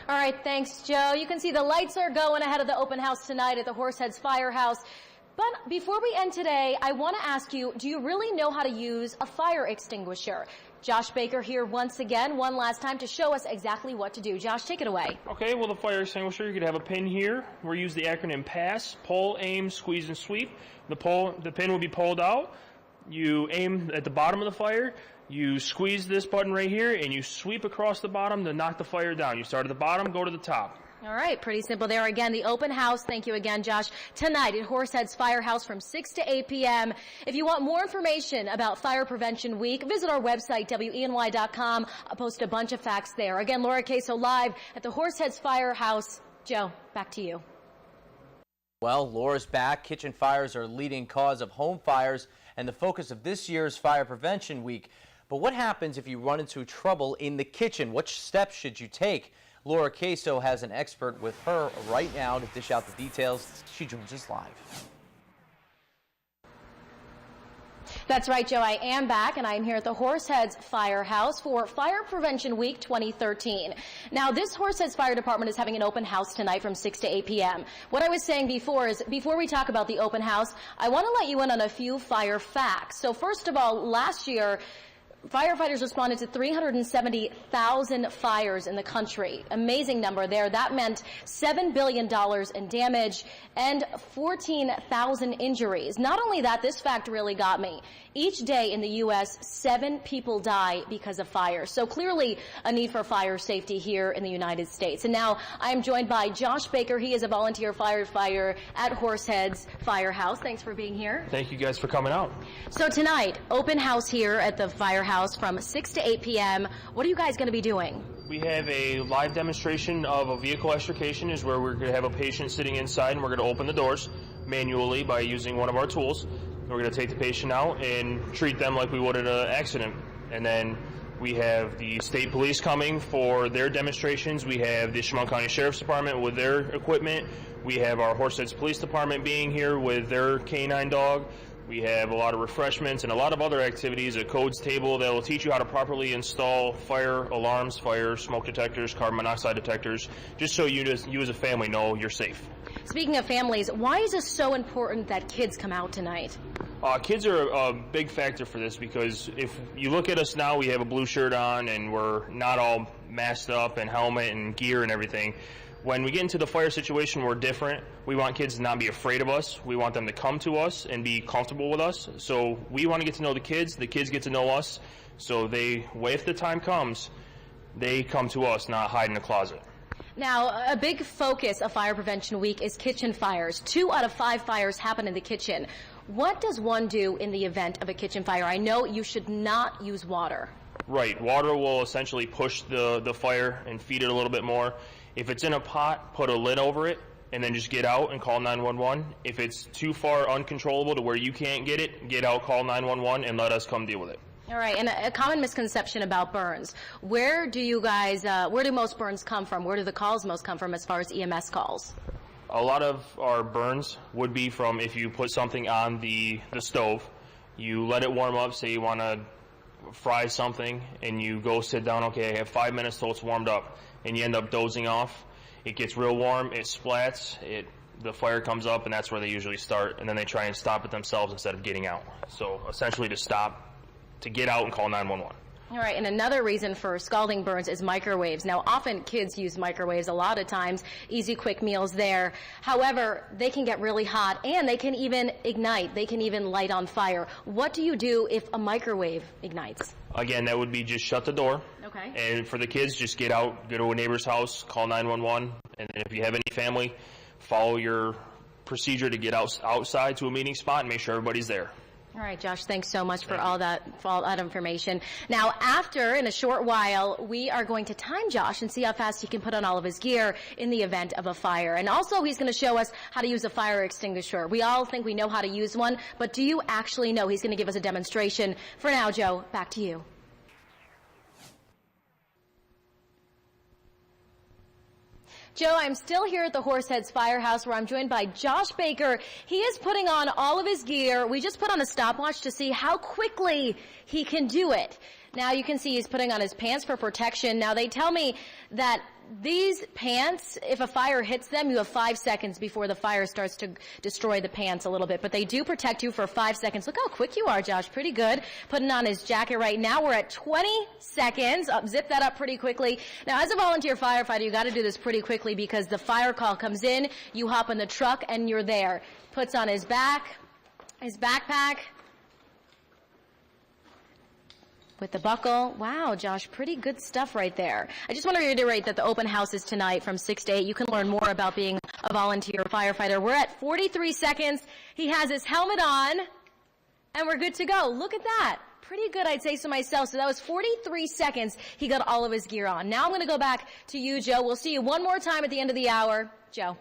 All right, thanks, Joe. You can see the lights are going ahead of the open house tonight at the Horseheads Firehouse. But before we end today, I want to ask you, do you really know how to use a fire extinguisher? Josh Baker here once again, one last time, to show us exactly what to do. Josh, take it away. Okay, well, the fire extinguisher, you could have a pin here. We use the acronym PASS, pull, aim, squeeze, and sweep. The pin will be pulled out. You aim at the bottom of the fire. You squeeze this button right here, and you sweep across the bottom to knock the fire down. You start at the bottom, go to the top. All right, pretty simple there. Again, the open house, thank you again, Josh, tonight at Horseheads Firehouse from 6 to 8 p.m. If you want more information about Fire Prevention Week, visit our website, WENY.com. I'll post a bunch of facts there. Again, Laura Queso live at the Horseheads Firehouse. Joe, back to you. Well, Laura's back. Kitchen fires are a leading cause of home fires and the focus of this year's Fire Prevention Week. But what happens if you run into trouble in the kitchen? What steps should you take? Laura Queso has an expert with her right now to dish out the details. She joins us live. That's right, Joe. I am back, and I am here at the Horseheads Firehouse for Fire Prevention Week 2013. Now, this Horseheads Fire Department is having an open house tonight from 6 to 8 p.m. What I was saying before is, before we talk about the open house, I want to let you in on a few fire facts. So first of all, last year, firefighters responded to 370,000 fires in the country. Amazing number there. That meant $7 billion in damage and 14,000 injuries. Not only that, this fact really got me. Each day in the U.S., 7 people die because of fire. So clearly a need for fire safety here in the United States. And now I am joined by Josh Baker. He is a volunteer firefighter at Horseheads Firehouse. Thanks for being here. Thank you guys for coming out. So tonight, open house here at the firehouse from 6 to 8 p.m. What are you guys going to be doing? We have a live demonstration of a vehicle extrication, is where we're going to have a patient sitting inside, and we're going to open the doors manually by using one of our tools. We're going to take the patient out and treat them like we would at an accident. And then we have the state police coming for their demonstrations. We have the Chemung County Sheriff's Department with their equipment. We have our Horseheads Police Department being here with their canine dog. We have a lot of refreshments and a lot of other activities, a codes table that will teach you how to properly install fire alarms, fire smoke detectors, carbon monoxide detectors, just so you as a family know you're safe. Speaking of families, why is it so important that kids come out tonight? Kids are a big factor for this, because if you look at us now, we have a blue shirt on and we're not all masked up and helmet and gear and everything. When we get into the fire situation, we're different. We want kids to not be afraid of us. We want them to come to us and be comfortable with us. So we want to get to know the kids get to know us. So if the time comes, they come to us, not hide in a closet. Now, a big focus of Fire Prevention Week is kitchen fires. 2 out of 5 fires happen in the kitchen. What does one do in the event of a kitchen fire? I know you should not use water. Right. Water will essentially push the fire and feed it a little bit more. If it's in a pot, put a lid over it and then just get out and call 911. If it's too far uncontrollable to where you can't get it, get out, call 911, and let us come deal with it. All right, and a common misconception about burns. Where do most burns come from? Where do the calls most come from as far as EMS calls? A lot of our burns would be from if you put something on the stove, you let it warm up, say you want to fry something, and you go sit down, okay, I have 5 minutes till it's warmed up, and you end up dozing off. It gets real warm, it splats, the fire comes up, and that's where they usually start, and then they try and stop it themselves instead of getting out. So essentially to get out and call 911. All right, and another reason for scalding burns is microwaves. Now, often kids use microwaves a lot of times, easy, quick meals there. However, they can get really hot, and they can even ignite. They can even light on fire. What do you do if a microwave ignites? Again, that would be just shut the door. Okay. And for the kids, just get out, go to a neighbor's house, call 911, and if you have any family, follow your procedure to get outside to a meeting spot and make sure everybody's there. All right, Josh, thanks so much for all that information. Now, in a short while, we are going to time Josh and see how fast he can put on all of his gear in the event of a fire. And also, he's going to show us how to use a fire extinguisher. We all think we know how to use one, but do you actually know? He's going to give us a demonstration. For now, Joe, back to you. Joe, I'm still here at the Horseheads Firehouse where I'm joined by Josh Baker. He is putting on all of his gear. We just put on a stopwatch to see how quickly he can do it. Now you can see he's putting on his pants for protection. Now they tell me that these pants, if a fire hits them, you have 5 seconds before the fire starts to destroy the pants a little bit. But they do protect you for 5 seconds. Look how quick you are, Josh. Pretty good. Putting on his jacket right now. We're at 20 seconds. Zip that up pretty quickly. Now, as a volunteer firefighter, you got to do this pretty quickly because the fire call comes in, you hop in the truck, and you're there. Puts on his backpack. With the buckle. Wow, Josh, pretty good stuff right there. I just want to reiterate that the open house is tonight from 6 to 8. You can learn more about being a volunteer firefighter. We're at 43 seconds. He has his helmet on, and we're good to go. Look at that. Pretty good, I'd say so myself. So that was 43 seconds. He got all of his gear on. Now I'm going to go back to you, Joe. We'll see you one more time at the end of the hour. Joe.